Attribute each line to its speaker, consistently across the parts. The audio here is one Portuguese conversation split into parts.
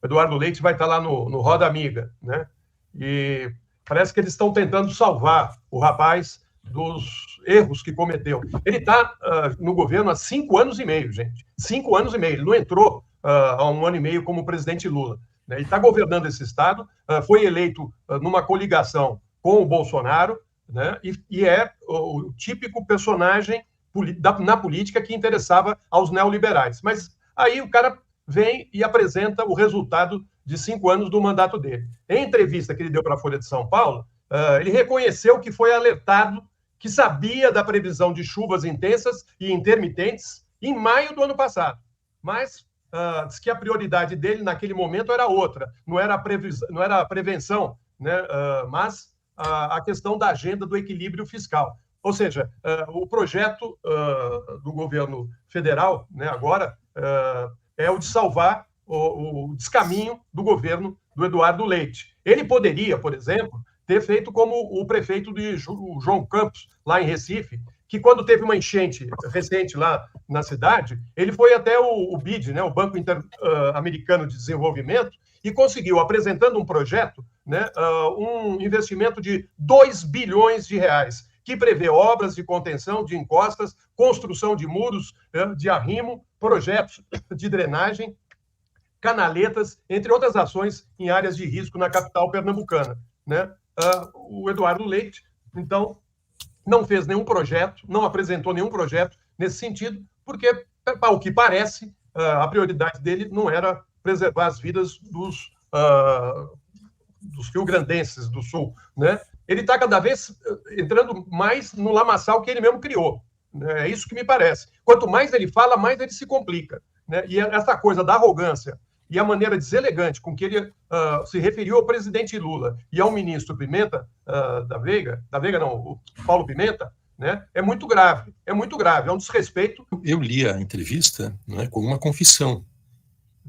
Speaker 1: o Eduardo Leite vai estar lá no Roda Amiga, né? E parece que eles estão tentando salvar o rapaz dos erros que cometeu. Ele está no governo há 5 anos e meio, gente. 5 anos e meio. Ele não entrou há 1 ano e meio como presidente Lula. Né? Ele está governando esse Estado, foi eleito numa coligação com o Bolsonaro, né? E é o típico personagem na política que interessava aos neoliberais. Mas aí o cara vem e apresenta o resultado de 5 anos do mandato dele. Em entrevista que ele deu para a Folha de São Paulo, ele reconheceu que foi alertado, que sabia da previsão de chuvas intensas e intermitentes em maio do ano passado. Mas diz que a prioridade dele naquele momento era outra, não era a prevenção, né? Mas a questão da agenda do equilíbrio fiscal. Ou seja, o projeto do governo federal, né, agora, é o de salvar o descaminho do governo do Eduardo Leite. Ele poderia, por exemplo, ter feito como o prefeito de João Campos, lá em Recife, que quando teve uma enchente recente lá na cidade, ele foi até o BID, né, o Banco Interamericano de Desenvolvimento, e conseguiu, apresentando um projeto, né, um investimento de 2 bilhões de reais, que prevê obras de contenção de encostas, construção de muros de arrimo, projetos de drenagem, canaletas, entre outras ações em áreas de risco na capital pernambucana. Né? O Eduardo Leite, então, não fez nenhum projeto, não apresentou nenhum projeto nesse sentido, porque, ao que parece, a prioridade dele não era preservar as vidas dos rio-grandenses do Sul. Né? Ele está cada vez entrando mais no lamaçal que ele mesmo criou. É isso que me parece. Quanto mais ele fala, mais ele se complica. Né? E essa coisa da arrogância e a maneira deselegante com que ele se referiu ao presidente Lula e ao ministro Pimenta o Paulo Pimenta, né, é muito grave, é um desrespeito.
Speaker 2: Eu li a entrevista, né, como uma confissão,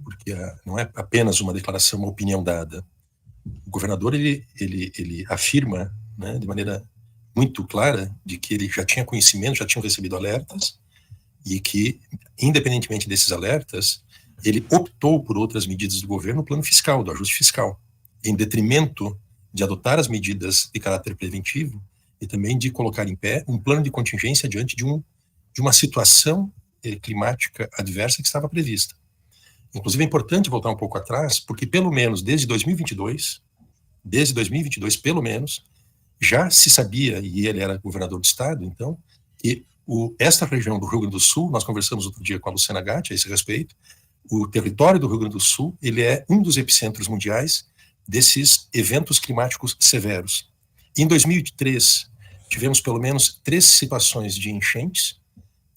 Speaker 2: porque não é apenas uma declaração, uma opinião dada. O governador ele afirma, né, de maneira muito clara de que ele já tinha conhecimento, já tinha recebido alertas e que, independentemente desses alertas, ele optou por outras medidas do governo no plano fiscal, do ajuste fiscal, em detrimento de adotar as medidas de caráter preventivo e também de colocar em pé um plano de contingência diante de uma situação climática adversa que estava prevista. Inclusive é importante voltar um pouco atrás, porque pelo menos desde 2022, pelo menos, já se sabia, e ele era governador do estado, então, que esta região do Rio Grande do Sul, nós conversamos outro dia com a Luciana Gatti a esse respeito, o território do Rio Grande do Sul, ele é um dos epicentros mundiais desses eventos climáticos severos. Em 2003, tivemos pelo menos 3 situações de enchentes,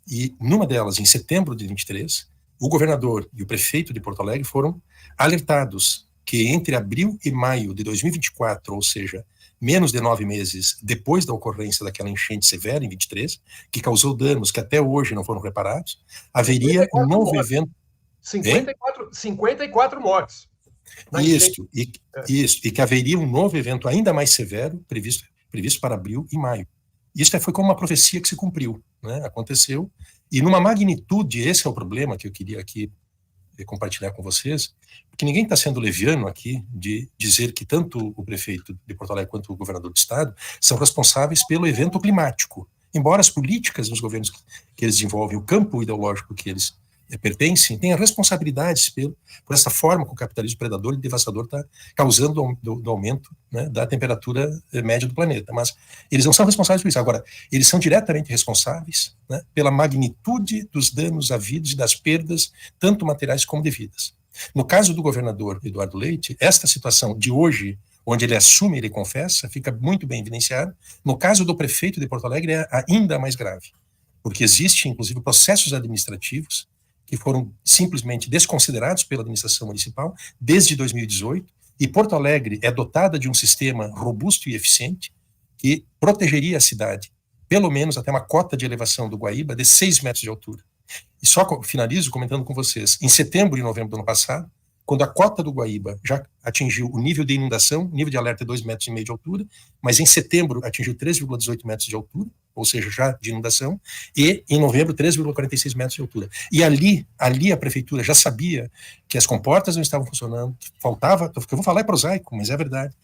Speaker 2: e numa delas, em setembro de 23, o governador e o prefeito de Porto Alegre foram alertados que entre abril e maio de 2024, ou seja, menos de 9 meses depois da ocorrência daquela enchente severa em 23, que causou danos que até hoje não foram reparados, haveria um novo evento.
Speaker 1: 54 mortes.
Speaker 2: Isso, e que haveria um novo evento ainda mais severo previsto para abril e maio. Isso foi como uma profecia que se cumpriu, né? Aconteceu, e numa magnitude, esse é o problema que eu queria aqui compartilhar com vocês, porque ninguém está sendo leviano aqui de dizer que tanto o prefeito de Porto Alegre quanto o governador do estado são responsáveis pelo evento climático, embora as políticas nos governos que eles desenvolvem, o campo ideológico que eles pertencem, tenham responsabilidades por essa forma que o capitalismo predador e devastador está causando do aumento, né, da temperatura média do planeta. Mas eles não são responsáveis por isso. Agora, eles são diretamente responsáveis, né, pela magnitude dos danos havidos e das perdas, tanto materiais como devidas. No caso do governador Eduardo Leite, esta situação de hoje, onde ele assume e ele confessa, fica muito bem evidenciada. No caso do prefeito de Porto Alegre, é ainda mais grave, porque existem, inclusive, processos administrativos que foram simplesmente desconsiderados pela administração municipal desde 2018, e Porto Alegre é dotada de um sistema robusto e eficiente que protegeria a cidade, pelo menos até uma cota de elevação do Guaíba de 6 metros de altura. E só finalizo comentando com vocês, em setembro e novembro do ano passado, quando a cota do Guaíba já atingiu o nível de inundação, nível de alerta de 2,5 metros de altura, mas em setembro atingiu 3,18 metros de altura, ou seja, já de inundação, e em novembro 3,46 metros de altura. E ali a prefeitura já sabia que as comportas não estavam funcionando, que faltava, o que eu vou falar é prosaico, mas é verdade,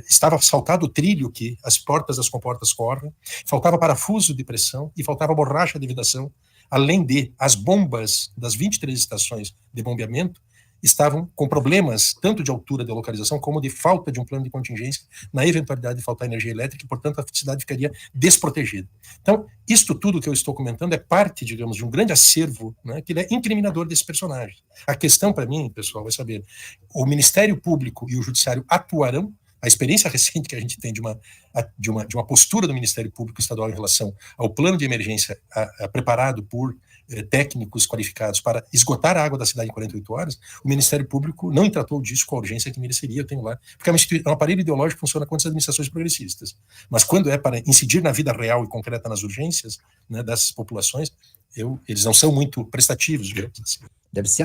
Speaker 2: estava saltado o trilho que as portas das comportas correm, faltava parafuso de pressão e faltava borracha de vedação, além de as bombas das 23 estações de bombeamento estavam com problemas tanto de altura de localização como de falta de um plano de contingência na eventualidade de faltar energia elétrica e, portanto, a cidade ficaria desprotegida. Então, isto tudo que eu estou comentando é parte, digamos, de um grande acervo, né, que ele é incriminador desse personagem. A questão para mim, pessoal, vai saber, o Ministério Público e o Judiciário atuarão. A experiência recente que a gente tem de uma postura do Ministério Público Estadual em relação ao plano de emergência preparado por técnicos qualificados para esgotar a água da cidade em 48 horas, o Ministério Público não tratou disso com a urgência que mereceria, eu tenho lá, porque é um aparelho ideológico que funciona contra as administrações progressistas. Mas quando é para incidir na vida real e concreta nas urgências, né, dessas populações, eles não são muito prestativos, digamos assim.
Speaker 3: Deve ser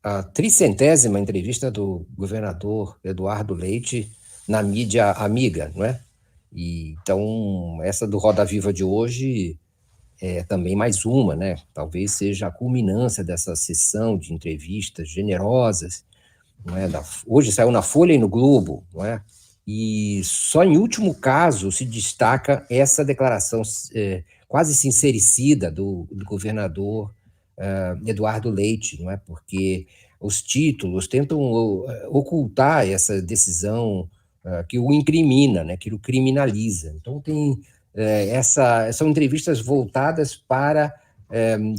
Speaker 3: a 300ª entrevista do governador Eduardo Leite na mídia amiga, não é? E, então, essa do Roda Viva de hoje é também mais uma, né? Talvez seja a culminância dessa sessão de entrevistas generosas, não é? Hoje saiu na Folha e no Globo, não é? E só em último caso se destaca essa declaração quase sincericida do governador Eduardo Leite, não é? Porque os títulos tentam ocultar essa decisão que o incrimina, né? Que o criminaliza. Então tem são entrevistas voltadas para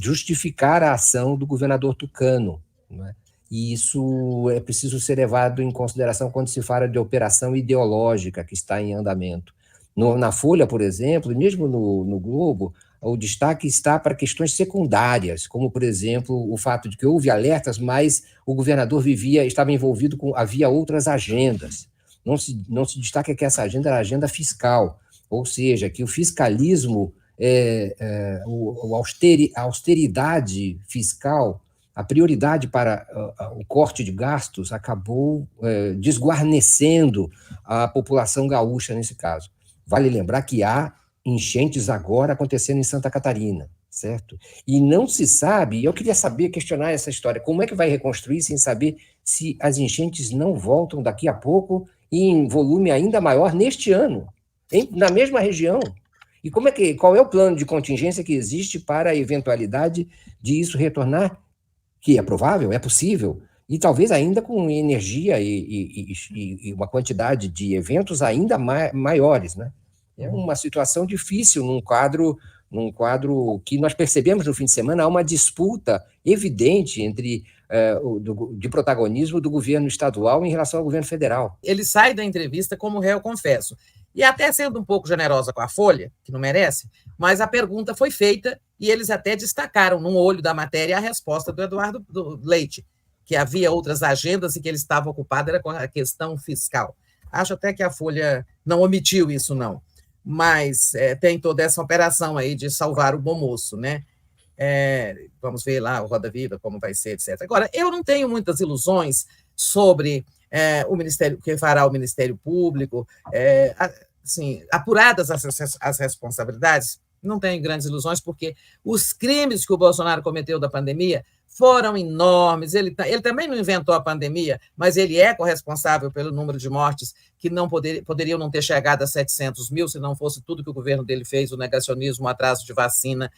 Speaker 3: justificar a ação do governador tucano, né? E isso é preciso ser levado em consideração quando se fala de operação ideológica que está em andamento. Na Folha, por exemplo, e mesmo no Globo, o destaque está para questões secundárias, como, por exemplo, o fato de que houve alertas, mas o governador estava envolvido havia outras agendas. Não se destaca que essa agenda era a agenda fiscal, ou seja, que o fiscalismo, a austeridade fiscal, a prioridade para o corte de gastos acabou desguarnecendo a população gaúcha nesse caso. Vale lembrar que há enchentes agora acontecendo em Santa Catarina, certo? E não se sabe, e eu queria questionar essa história, como é que vai reconstruir sem saber se as enchentes não voltam daqui a pouco e em volume ainda maior neste ano, na mesma região? E qual é o plano de contingência que existe para a eventualidade de isso retornar? Que é provável, é possível, e talvez ainda com energia e uma quantidade de eventos ainda maiores, né? É uma situação difícil num quadro que nós percebemos no fim de semana. Há uma disputa evidente de protagonismo do governo estadual em relação ao governo federal.
Speaker 4: Ele sai da entrevista como réu confesso. E até sendo um pouco generosa com a Folha, que não merece, mas a pergunta foi feita e eles até destacaram num olho da matéria a resposta do Eduardo Leite, que havia outras agendas e que ele estava ocupado era com a questão fiscal. Acho até que a Folha não omitiu isso, não. Mas tem toda essa operação aí de salvar o bom moço, né? Vamos ver lá o Roda Viva, como vai ser, etc. Agora, eu não tenho muitas ilusões sobre o Ministério, que fará o Ministério Público, assim, apuradas as responsabilidades, não tenho grandes ilusões, porque os crimes que o Bolsonaro cometeu da pandemia foram enormes. Ele também não inventou a pandemia, mas ele é corresponsável pelo número de mortes que não poderiam não ter chegado a 700 mil se não fosse tudo que o governo dele fez, o negacionismo, o atraso de vacina,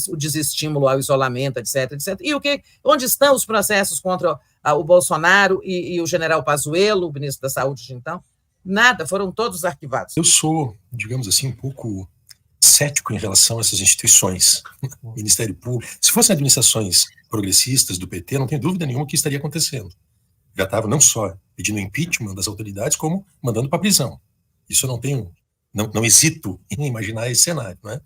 Speaker 4: o desestímulo ao isolamento, etc, etc. E onde estão os processos contra o Bolsonaro e o general Pazuello, o ministro da Saúde de então? Nada, foram todos arquivados.
Speaker 2: Eu sou, digamos assim, um pouco cético em relação a essas instituições, Ministério Público. Se fossem administrações progressistas do PT, não tenho dúvida nenhuma que estaria acontecendo. Já estava não só pedindo impeachment das autoridades, como mandando para a prisão. Isso eu não hesito em imaginar esse cenário, não é?